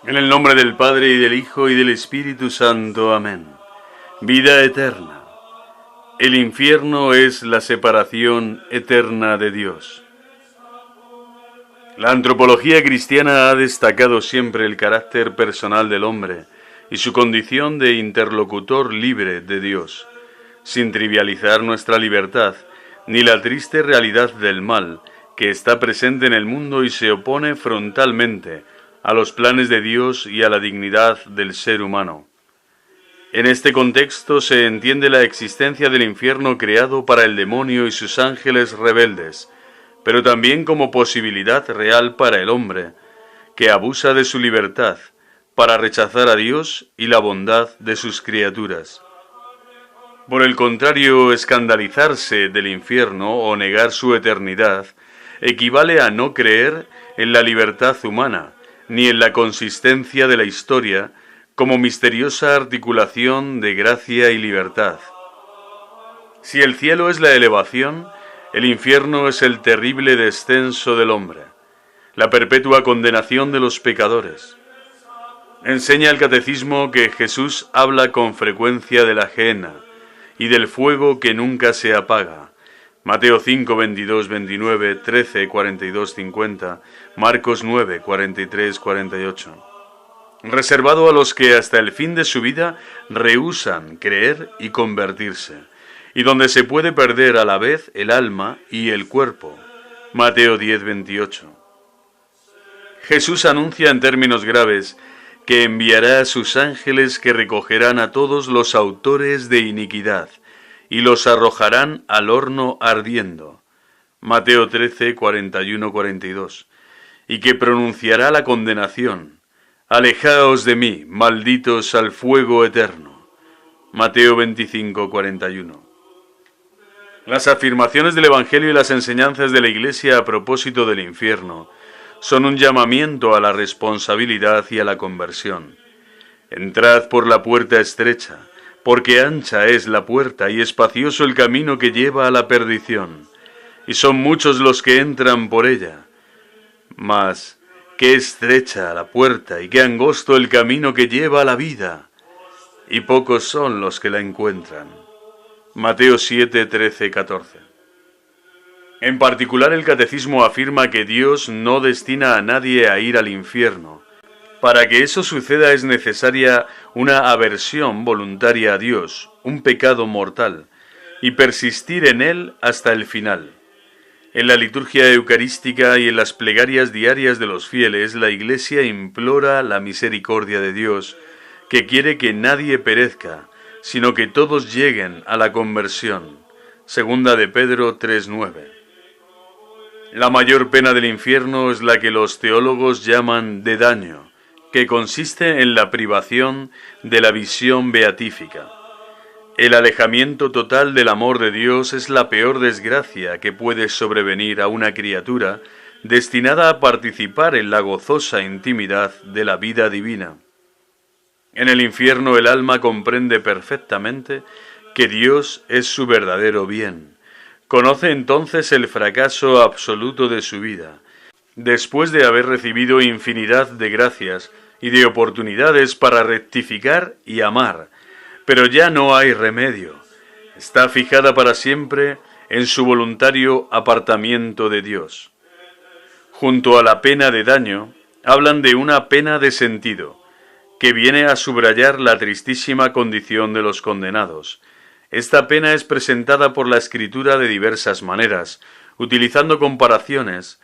En el nombre del Padre, y del Hijo, y del Espíritu Santo. Amén. Vida eterna. El infierno es la separación eterna de Dios. La antropología cristiana ha destacado siempre el carácter personal del hombre y su condición de interlocutor libre de Dios, sin trivializar nuestra libertad, ni la triste realidad del mal que está presente en el mundo y se opone frontalmente a los planes de Dios y a la dignidad del ser humano. En este contexto se entiende la existencia del infierno creado para el demonio y sus ángeles rebeldes, pero también como posibilidad real para el hombre, que abusa de su libertad para rechazar a Dios y la bondad de sus criaturas. Por el contrario, escandalizarse del infierno o negar su eternidad equivale a no creer en la libertad humana, ni en la consistencia de la historia como misteriosa articulación de gracia y libertad. Si el cielo es la elevación, el infierno es el terrible descenso del hombre, la perpetua condenación de los pecadores. Enseña el catecismo que Jesús habla con frecuencia de la gehenna y del fuego que nunca se apaga. Mateo 5, 22, 29, 13, 42, 50, Marcos 9, 43, 48. Reservado a los que hasta el fin de su vida rehúsan creer y convertirse, y donde se puede perder a la vez el alma y el cuerpo. Mateo 10, 28. Jesús anuncia en términos graves que enviará a sus ángeles que recogerán a todos los autores de iniquidad, y los arrojarán al horno ardiendo. Mateo 13, 41, 42. Y que pronunciará la condenación. Alejaos de mí, malditos al fuego eterno. Mateo 25, 41. Las afirmaciones del Evangelio y las enseñanzas de la Iglesia a propósito del infierno son un llamamiento a la responsabilidad y a la conversión. Entrad por la puerta estrecha, porque ancha es la puerta y espacioso el camino que lleva a la perdición, y son muchos los que entran por ella. Mas, qué estrecha la puerta y qué angosto el camino que lleva a la vida, y pocos son los que la encuentran. Mateo 7, 13, 14. En particular, el catecismo afirma que Dios no destina a nadie a ir al infierno. Para que eso suceda es necesaria una aversión voluntaria a Dios, un pecado mortal, y persistir en él hasta el final. En la liturgia eucarística y en las plegarias diarias de los fieles, la Iglesia implora la misericordia de Dios, que quiere que nadie perezca, sino que todos lleguen a la conversión. Segunda de Pedro 3:9. La mayor pena del infierno es la que los teólogos llaman de daño, que consiste en la privación de la visión beatífica. El alejamiento total del amor de Dios es la peor desgracia que puede sobrevenir a una criatura destinada a participar en la gozosa intimidad de la vida divina. En el infierno el alma comprende perfectamente que Dios es su verdadero bien. Conoce entonces el fracaso absoluto de su vida, después de haber recibido infinidad de gracias y de oportunidades para rectificar y amar, pero ya no hay remedio. Está fijada para siempre en su voluntario apartamiento de Dios. Junto a la pena de daño, hablan de una pena de sentido, que viene a subrayar la tristísima condición de los condenados. Esta pena es presentada por la Escritura de diversas maneras, utilizando comparaciones,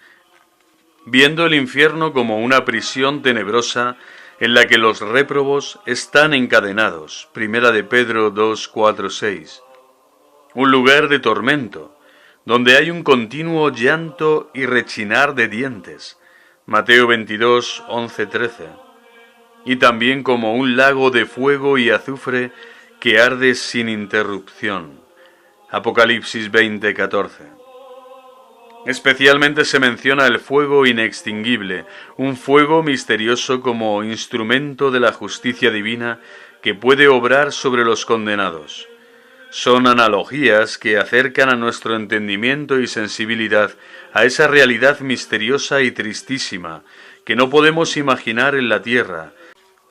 viendo el infierno como una prisión tenebrosa en la que los réprobos están encadenados. Primera de Pedro 2, 4, 6. Un lugar de tormento, donde hay un continuo llanto y rechinar de dientes. Mateo 22, 11, 13. Y también como un lago de fuego y azufre que arde sin interrupción. Apocalipsis 20, 14. Especialmente se menciona el fuego inextinguible, un fuego misterioso como instrumento de la justicia divina que puede obrar sobre los condenados. Son analogías que acercan a nuestro entendimiento y sensibilidad a esa realidad misteriosa y tristísima que no podemos imaginar en la tierra,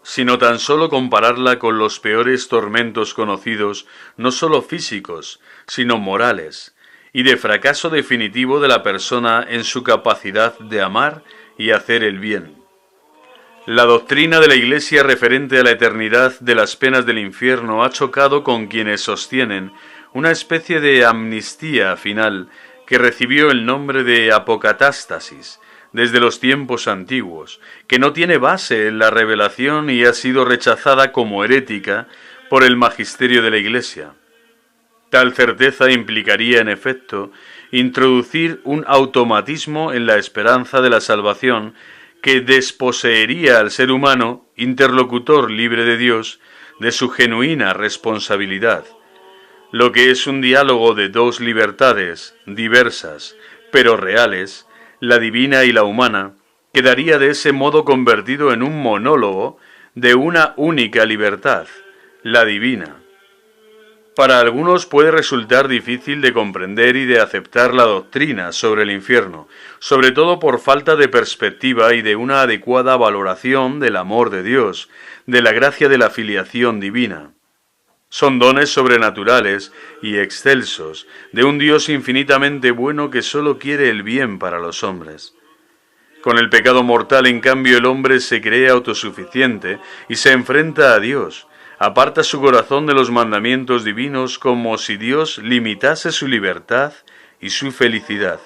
sino tan solo compararla con los peores tormentos conocidos, no solo físicos, sino morales, y de fracaso definitivo de la persona en su capacidad de amar y hacer el bien. La doctrina de la Iglesia referente a la eternidad de las penas del infierno ha chocado con quienes sostienen una especie de amnistía final que recibió el nombre de apocatástasis desde los tiempos antiguos, que no tiene base en la revelación y ha sido rechazada como herética por el magisterio de la Iglesia. Tal certeza implicaría, en efecto, introducir un automatismo en la esperanza de la salvación que desposeería al ser humano, interlocutor libre de Dios, de su genuina responsabilidad. Lo que es un diálogo de dos libertades, diversas, pero reales, la divina y la humana, quedaría de ese modo convertido en un monólogo de una única libertad, la divina. Para algunos puede resultar difícil de comprender y de aceptar la doctrina sobre el infierno, sobre todo por falta de perspectiva y de una adecuada valoración del amor de Dios, de la gracia de la filiación divina. Son dones sobrenaturales y excelsos de un Dios infinitamente bueno que solo quiere el bien para los hombres. Con el pecado mortal, en cambio, el hombre se cree autosuficiente y se enfrenta a Dios. Aparta su corazón de los mandamientos divinos como si Dios limitase su libertad y su felicidad,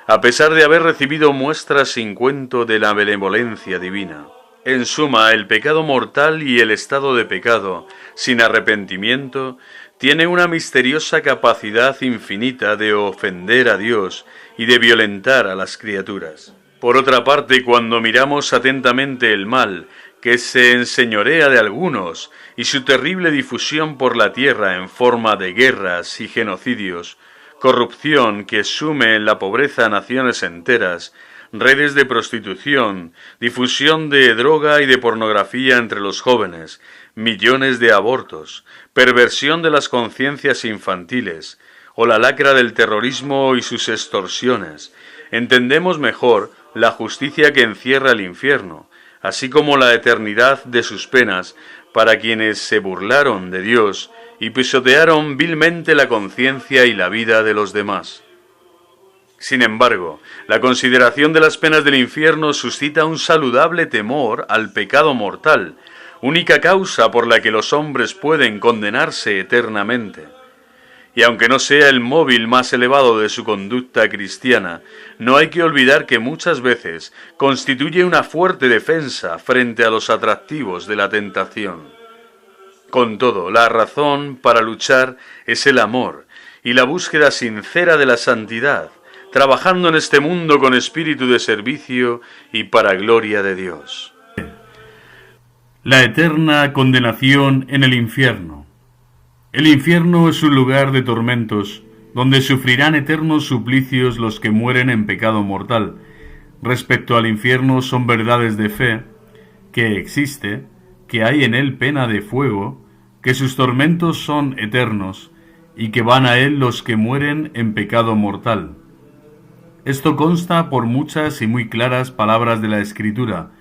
a pesar de haber recibido muestras sin cuento de la benevolencia divina. En suma, el pecado mortal y el estado de pecado, sin arrepentimiento, tiene una misteriosa capacidad infinita de ofender a Dios y de violentar a las criaturas. Por otra parte, cuando miramos atentamente el mal, que se enseñorea de algunos, y su terrible difusión por la tierra en forma de guerras y genocidios, corrupción que sume en la pobreza a naciones enteras, redes de prostitución, difusión de droga y de pornografía entre los jóvenes, millones de abortos, perversión de las conciencias infantiles, o la lacra del terrorismo y sus extorsiones, entendemos mejor la justicia que encierra el infierno, así como la eternidad de sus penas para quienes se burlaron de Dios y pisotearon vilmente la conciencia y la vida de los demás. Sin embargo, la consideración de las penas del infierno suscita un saludable temor al pecado mortal, única causa por la que los hombres pueden condenarse eternamente. Y aunque no sea el móvil más elevado de su conducta cristiana, no hay que olvidar que muchas veces constituye una fuerte defensa frente a los atractivos de la tentación. Con todo, la razón para luchar es el amor y la búsqueda sincera de la santidad, trabajando en este mundo con espíritu de servicio y para gloria de Dios. La eterna condenación en el infierno. El infierno es un lugar de tormentos, donde sufrirán eternos suplicios los que mueren en pecado mortal. Respecto al infierno son verdades de fe, que existe, que hay en él pena de fuego, que sus tormentos son eternos, y que van a él los que mueren en pecado mortal. Esto consta por muchas y muy claras palabras de la Escritura.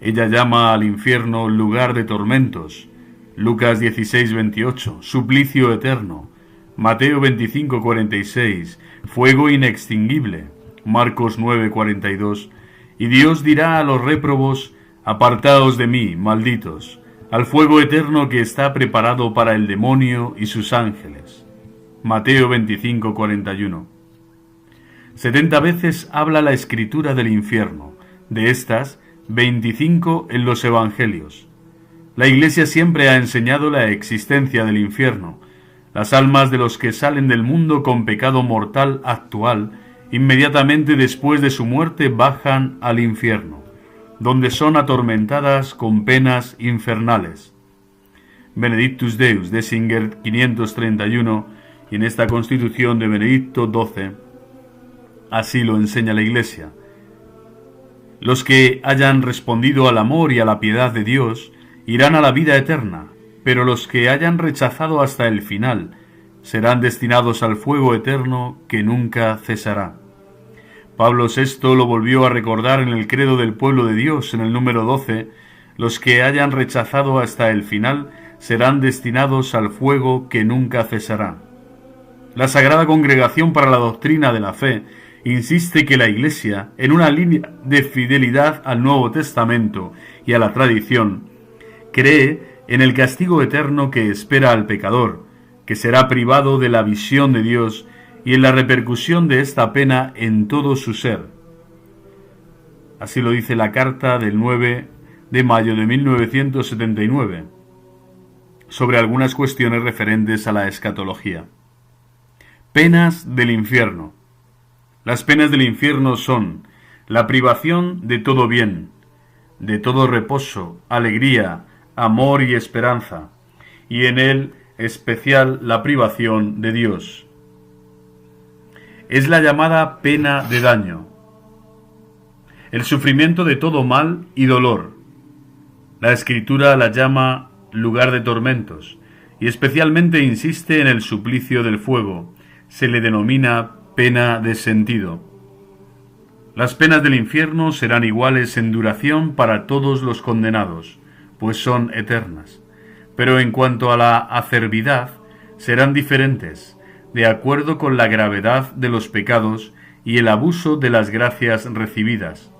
Ella llama al infierno lugar de tormentos. Lucas 16:28, suplicio eterno. Mateo 25:46, fuego inextinguible. Marcos 9:42, y Dios dirá a los réprobos, apartaos de mí, malditos, al fuego eterno que está preparado para el demonio y sus ángeles. Mateo 25:41. 70 veces habla la Escritura del infierno, de estas, 25 en los Evangelios. La Iglesia siempre ha enseñado la existencia del infierno. Las almas de los que salen del mundo con pecado mortal actual, inmediatamente después de su muerte bajan al infierno, donde son atormentadas con penas infernales. Benedictus Deus, Desinger 531, y en esta Constitución de Benedicto XII, así lo enseña la Iglesia. Los que hayan respondido al amor y a la piedad de Dios irán a la vida eterna, pero los que hayan rechazado hasta el final serán destinados al fuego eterno que nunca cesará. Pablo VI lo volvió a recordar en el credo del pueblo de Dios, en el número 12, los que hayan rechazado hasta el final serán destinados al fuego que nunca cesará. La Sagrada Congregación para la Doctrina de la Fe insiste que la Iglesia, en una línea de fidelidad al Nuevo Testamento y a la tradición, cree en el castigo eterno que espera al pecador, que será privado de la visión de Dios y en la repercusión de esta pena en todo su ser. Así lo dice la carta del 9 de mayo de 1979, sobre algunas cuestiones referentes a la escatología. Penas del infierno. Las penas del infierno son la privación de todo bien, de todo reposo, alegría, amor y esperanza, y en él especial la privación de Dios. Es la llamada pena de daño, el sufrimiento de todo mal y dolor. La Escritura la llama lugar de tormentos, y especialmente insiste en el suplicio del fuego. Se le denomina pena de sentido. Las penas del infierno serán iguales en duración para todos los condenados, pues son eternas. Pero en cuanto a la acerbidad, serán diferentes, de acuerdo con la gravedad de los pecados y el abuso de las gracias recibidas.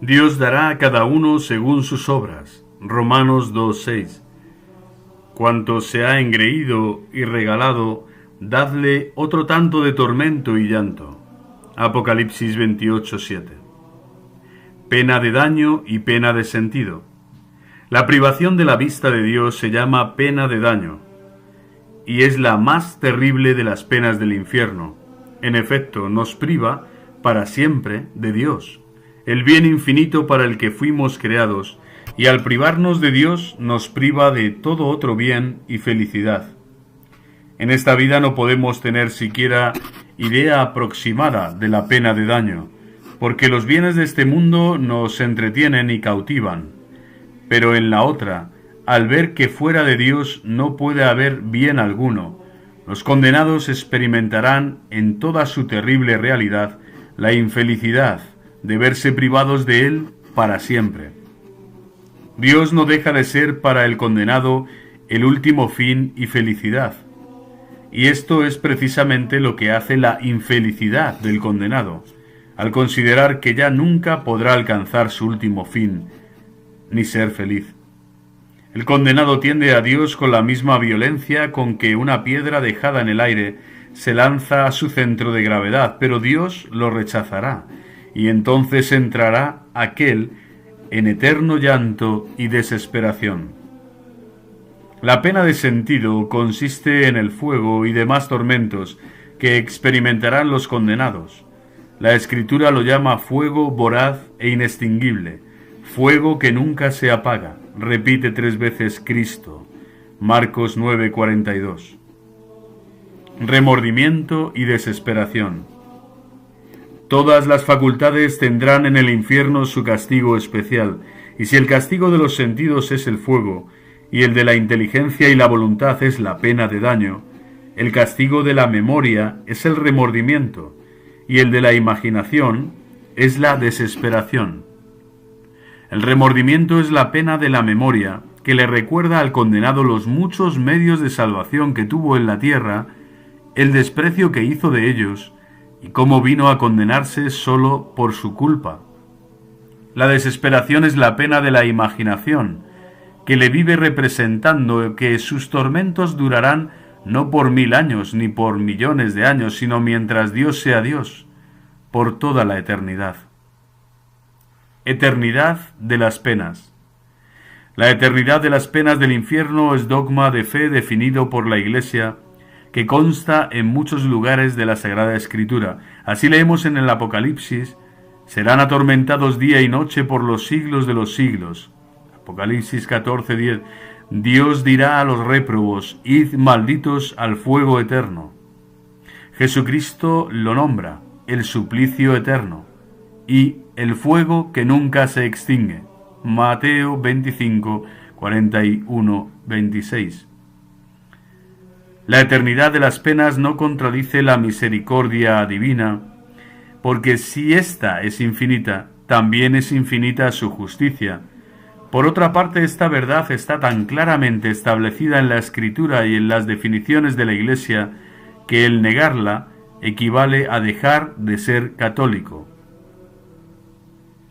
Dios dará a cada uno según sus obras. Romanos 2:6. Cuanto se ha engreído y regalado, dadle otro tanto de tormento y llanto. Apocalipsis 28:7. Pena de daño y pena de sentido. La privación de la vista de Dios se llama pena de daño, y es la más terrible de las penas del infierno. En efecto, nos priva para siempre de Dios, el bien infinito para el que fuimos creados, y al privarnos de Dios nos priva de todo otro bien y felicidad. En esta vida no podemos tener siquiera idea aproximada de la pena de daño, porque los bienes de este mundo nos entretienen y cautivan. Pero en la otra, al ver que fuera de Dios no puede haber bien alguno, los condenados experimentarán en toda su terrible realidad la infelicidad de verse privados de Él para siempre. Dios no deja de ser para el condenado el último fin y felicidad. Y esto es precisamente lo que hace la infelicidad del condenado, al considerar que ya nunca podrá alcanzar su último fin, ni ser feliz. El condenado tiende a Dios con la misma violencia con que una piedra dejada en el aire se lanza a su centro de gravedad, pero Dios lo rechazará, y entonces entrará aquel en eterno llanto y desesperación. La pena de sentido consiste en el fuego y demás tormentos que experimentarán los condenados. La Escritura lo llama fuego voraz e inextinguible, fuego que nunca se apaga. Repite 3 veces Cristo. Marcos 9:42. Remordimiento y desesperación. Todas las facultades tendrán en el infierno su castigo especial, y si el castigo de los sentidos es el fuego, y el de la inteligencia y la voluntad es la pena de daño, el castigo de la memoria es el remordimiento, y el de la imaginación es la desesperación. El remordimiento es la pena de la memoria, que le recuerda al condenado los muchos medios de salvación que tuvo en la tierra, el desprecio que hizo de ellos, y cómo vino a condenarse solo por su culpa. La desesperación es la pena de la imaginación, que le vive representando que sus tormentos durarán no por 1000 años ni por millones de años, sino mientras Dios sea Dios, por toda la eternidad. Eternidad de las penas. La eternidad de las penas del infierno es dogma de fe definido por la Iglesia, que consta en muchos lugares de la Sagrada Escritura. Así leemos en el Apocalipsis: serán atormentados día y noche por los siglos de los siglos. Apocalipsis 14:10. Dios dirá a los réprobos: id malditos al fuego eterno. Jesucristo lo nombra el suplicio eterno y el fuego que nunca se extingue. Mateo 25:41-26. La eternidad de las penas no contradice la misericordia divina, porque si ésta es infinita, también es infinita su justicia. Por otra parte, esta verdad está tan claramente establecida en la Escritura y en las definiciones de la Iglesia, que el negarla equivale a dejar de ser católico.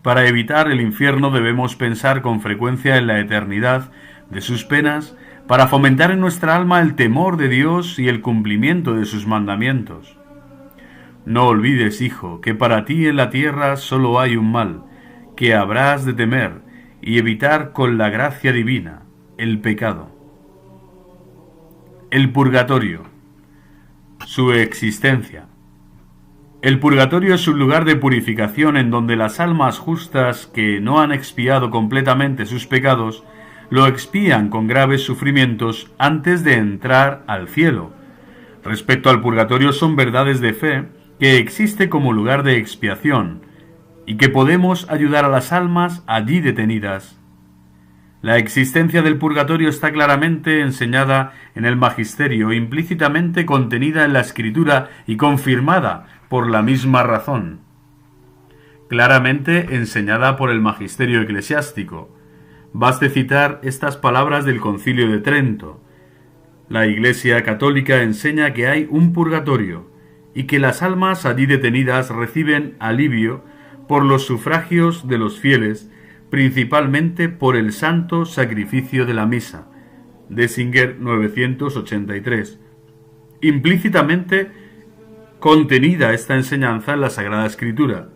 Para evitar el infierno debemos pensar con frecuencia en la eternidad de sus penas, para fomentar en nuestra alma el temor de Dios y el cumplimiento de sus mandamientos. No olvides, hijo, que para ti en la tierra solo hay un mal, que habrás de temer y evitar con la gracia divina, el pecado. El purgatorio. Su existencia. El purgatorio es un lugar de purificación en donde las almas justas que no han expiado completamente sus pecados lo expían con graves sufrimientos antes de entrar al cielo. Respecto al purgatorio, son verdades de fe que existe como lugar de expiación y que podemos ayudar a las almas allí detenidas. La existencia del purgatorio está claramente enseñada en el magisterio, implícitamente contenida en la Escritura y confirmada por la misma razón. Claramente enseñada por el magisterio eclesiástico. Baste citar estas palabras del Concilio de Trento. La Iglesia católica enseña que hay un purgatorio y que las almas allí detenidas reciben alivio por los sufragios de los fieles, principalmente por el santo sacrificio de la misa. De Singer 983. Implícitamente contenida esta enseñanza en la Sagrada Escritura.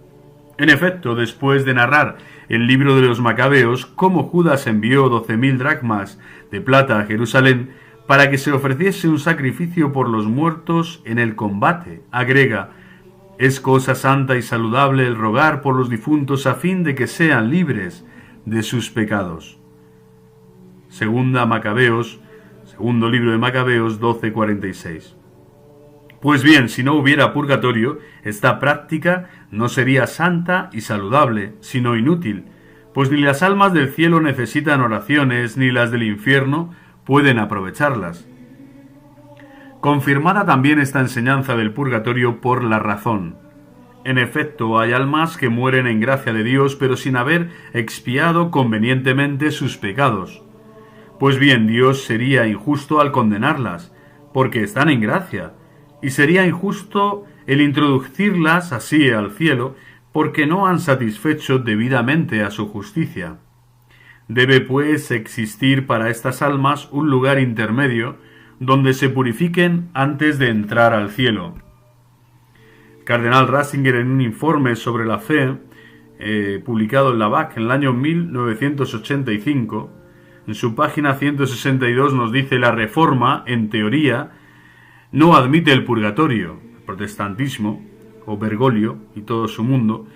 En efecto, después de narrar el libro de los Macabeos cómo Judas envió 12.000 dracmas de plata a Jerusalén para que se ofreciese un sacrificio por los muertos en el combate, agrega: es cosa santa y saludable el rogar por los difuntos a fin de que sean libres de sus pecados. Segunda Macabeos, segundo libro de Macabeos 12:46. Pues bien, si no hubiera purgatorio, esta práctica no sería santa y saludable, sino inútil, pues ni las almas del cielo necesitan oraciones, ni las del infierno pueden aprovecharlas. Confirmada también esta enseñanza del purgatorio por la razón. En efecto, hay almas que mueren en gracia de Dios, pero sin haber expiado convenientemente sus pecados. Pues bien, Dios sería injusto al condenarlas, porque están en gracia, y sería injusto el introducirlas así al cielo, porque no han satisfecho debidamente a su justicia. Debe, pues, existir para estas almas un lugar intermedio, donde se purifiquen antes de entrar al cielo. El cardenal Ratzinger, en un informe sobre la fe, publicado en la BAC en el año 1985, en su página 162 nos dice: la Reforma, en teoría, no admite el purgatorio, el protestantismo, o Bergoglio y todo su mundo,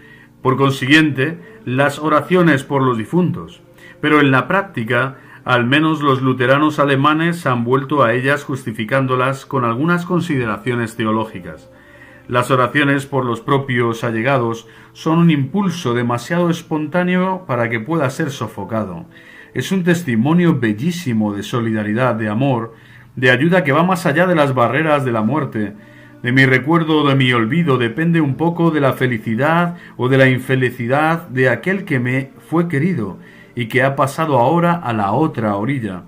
por consiguiente, las oraciones por los difuntos, pero en la práctica, al menos los luteranos alemanes han vuelto a ellas justificándolas con algunas consideraciones teológicas. Las oraciones por los propios allegados son un impulso demasiado espontáneo para que pueda ser sofocado. Es un testimonio bellísimo de solidaridad, de amor, de ayuda que va más allá de las barreras de la muerte. De mi recuerdo o de mi olvido depende un poco de la felicidad o de la infelicidad de aquel que me fue querido y que ha pasado ahora a la otra orilla,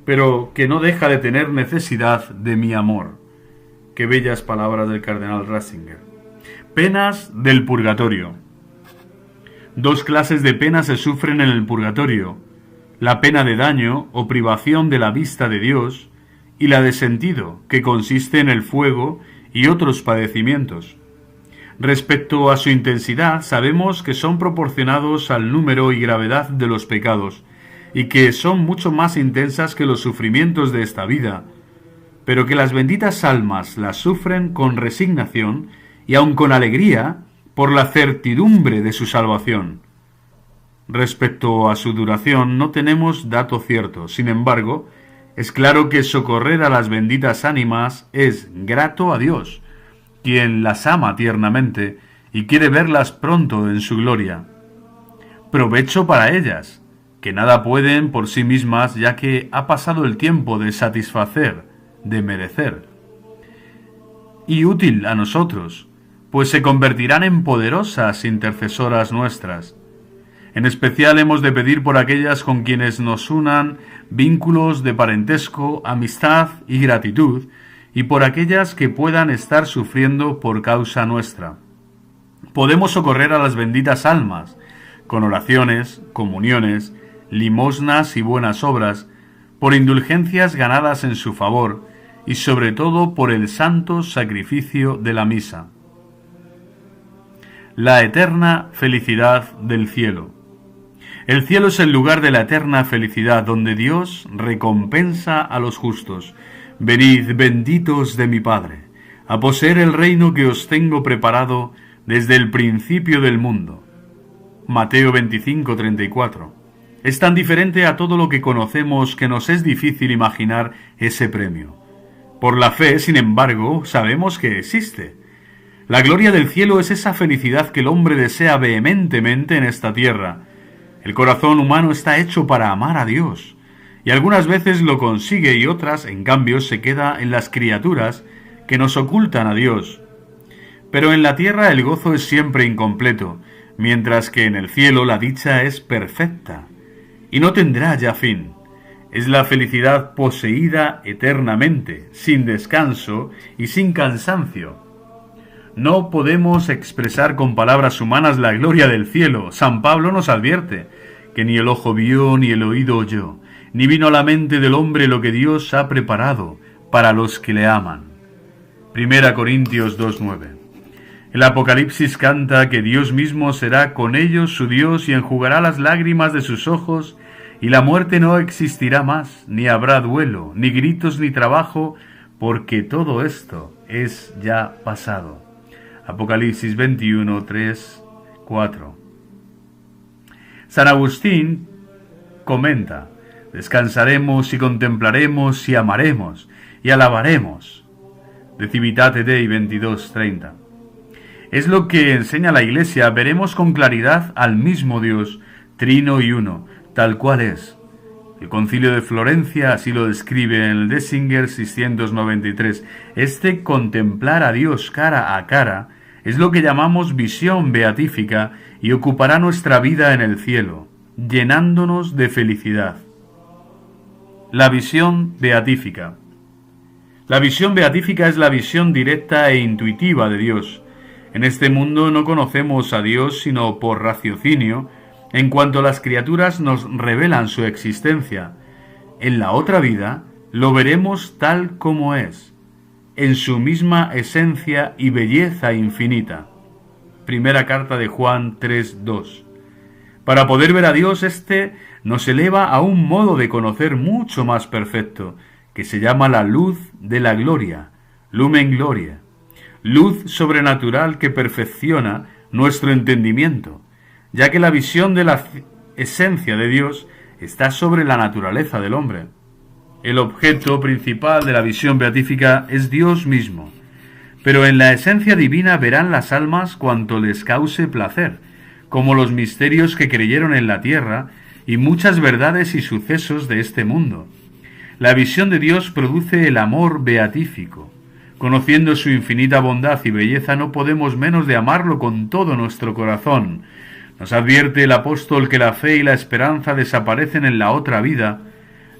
pero que no deja de tener necesidad de mi amor. Qué bellas palabras del cardenal Ratzinger. Penas del purgatorio. Dos clases de penas se sufren en el purgatorio: la pena de daño o privación de la vista de Dios, y la de sentido, que consiste en el fuego y otros padecimientos. Respecto a su intensidad, sabemos que son proporcionados al número y gravedad de los pecados, y que son mucho más intensas que los sufrimientos de esta vida, pero que las benditas almas las sufren con resignación y aun con alegría por la certidumbre de su salvación. Respecto a su duración no tenemos dato cierto, sin embargo, es claro que socorrer a las benditas ánimas es grato a Dios, quien las ama tiernamente y quiere verlas pronto en su gloria. Provecho para ellas, que nada pueden por sí mismas, ya que ha pasado el tiempo de satisfacer, de merecer. Y útil a nosotros, pues se convertirán en poderosas intercesoras nuestras. En especial hemos de pedir por aquellas con quienes nos unan vínculos de parentesco, amistad y gratitud, y por aquellas que puedan estar sufriendo por causa nuestra. Podemos socorrer a las benditas almas, con oraciones, comuniones, limosnas y buenas obras, por indulgencias ganadas en su favor, y sobre todo por el santo sacrificio de la misa. La eterna felicidad del cielo. El cielo es el lugar de la eterna felicidad, donde Dios recompensa a los justos. Venid, benditos de mi Padre, a poseer el reino que os tengo preparado desde el principio del mundo. Mateo 25:34. Es tan diferente a todo lo que conocemos que nos es difícil imaginar ese premio. Por la fe, sin embargo, sabemos que existe. La gloria del cielo es esa felicidad que el hombre desea vehementemente en esta tierra. El corazón humano está hecho para amar a Dios, y algunas veces lo consigue y otras, en cambio, se queda en las criaturas que nos ocultan a Dios. Pero en la tierra el gozo es siempre incompleto, mientras que en el cielo la dicha es perfecta, y no tendrá ya fin. Es la felicidad poseída eternamente, sin descanso y sin cansancio. No podemos expresar con palabras humanas la gloria del cielo. San Pablo nos advierte que ni el ojo vio ni el oído oyó, ni vino a la mente del hombre lo que Dios ha preparado para los que le aman. 1 Corintios 2:9. El Apocalipsis canta que Dios mismo será con ellos su Dios y enjugará las lágrimas de sus ojos, y la muerte no existirá más, ni habrá duelo, ni gritos, ni trabajo, porque todo esto es ya pasado. Apocalipsis 21:3, 4. San Agustín comenta: descansaremos y contemplaremos y amaremos y alabaremos. De Civitate Dei 22:30. Es lo que enseña la Iglesia. Veremos con claridad al mismo Dios, trino y uno, tal cual es. El Concilio de Florencia así lo describe en el Dessinger 693. Este contemplar a Dios cara a cara es lo que llamamos visión beatífica y ocupará nuestra vida en el cielo, llenándonos de felicidad. La visión beatífica. La visión beatífica es la visión directa e intuitiva de Dios. En este mundo no conocemos a Dios sino por raciocinio, en cuanto las criaturas nos revelan su existencia. En la otra vida lo veremos tal como es, en su misma esencia y belleza infinita. Primera carta de Juan 3:2. Para poder ver a Dios, éste nos eleva a un modo de conocer mucho más perfecto, que se llama la luz de la gloria, lumen gloria, luz sobrenatural que perfecciona nuestro entendimiento, ya que la visión de la esencia de Dios está sobre la naturaleza del hombre. El objeto principal de la visión beatífica es Dios mismo, pero en la esencia divina verán las almas cuanto les cause placer, como los misterios que creyeron en la tierra y muchas verdades y sucesos de este mundo. La visión de Dios produce el amor beatífico. Conociendo su infinita bondad y belleza, no podemos menos de amarlo con todo nuestro corazón. Nos advierte el apóstol que la fe y la esperanza desaparecen en la otra vida.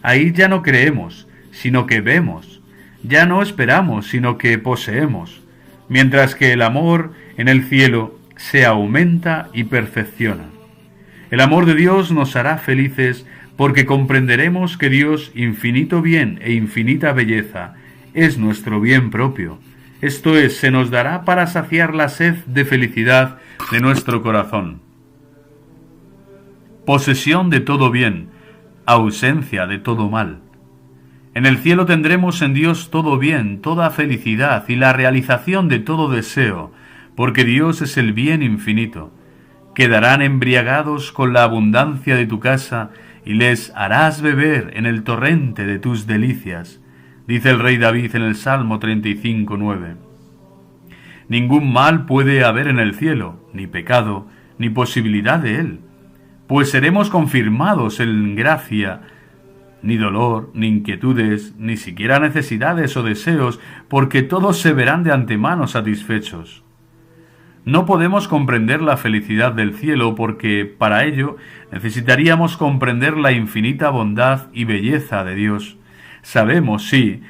Ahí ya no creemos, sino que vemos. Ya no esperamos, sino que poseemos. Mientras que el amor en el cielo se aumenta y perfecciona. El amor de Dios nos hará felices porque comprenderemos que Dios, infinito bien e infinita belleza, es nuestro bien propio. Esto es, se nos dará para saciar la sed de felicidad de nuestro corazón. Posesión de todo bien, ausencia de todo mal. En el cielo tendremos en Dios todo bien, toda felicidad y la realización de todo deseo, porque Dios es el bien infinito. Quedarán embriagados con la abundancia de tu casa y les harás beber en el torrente de tus delicias, dice el rey David en el Salmo 35:9. Ningún mal puede haber en el cielo, ni pecado, ni posibilidad de él, pues seremos confirmados en gracia, ni dolor, ni inquietudes, ni siquiera necesidades o deseos, porque todos se verán de antemano satisfechos. No podemos comprender la felicidad del cielo porque, para ello, necesitaríamos comprender la infinita bondad y belleza de Dios. Sabemos, sí,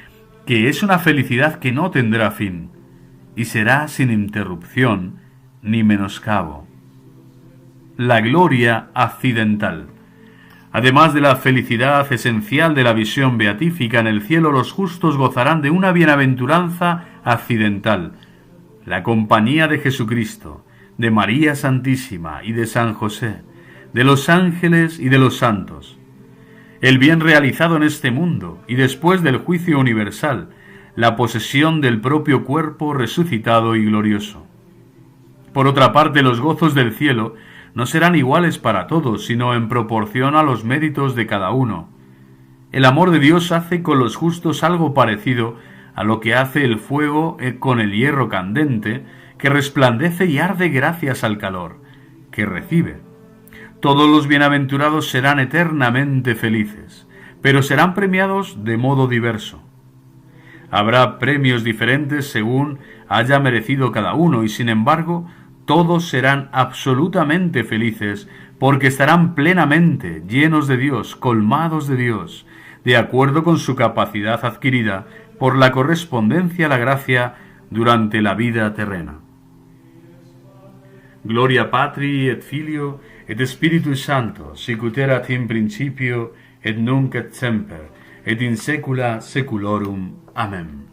que es una felicidad que no tendrá fin, y será sin interrupción ni menoscabo. La gloria accidental. Además de la felicidad esencial de la visión beatífica, en el cielo los justos gozarán de una bienaventuranza accidental, la compañía de Jesucristo, de María Santísima y de San José, de los ángeles y de los santos. El bien realizado en este mundo y después del juicio universal, la posesión del propio cuerpo resucitado y glorioso. Por otra parte, los gozos del cielo no serán iguales para todos, sino en proporción a los méritos de cada uno. El amor de Dios hace con los justos algo parecido a lo que hace el fuego con el hierro candente, que resplandece y arde gracias al calor que recibe. Todos los bienaventurados serán eternamente felices, pero serán premiados de modo diverso. Habrá premios diferentes según haya merecido cada uno, y sin embargo, todos serán absolutamente felices, porque estarán plenamente llenos de Dios, colmados de Dios, de acuerdo con su capacidad adquirida por la correspondencia a la gracia durante la vida terrena. Gloria Patri et Filio et Spiritus Sancto, sicut erat in principio et nunc et semper et in saecula saeculorum. Amen.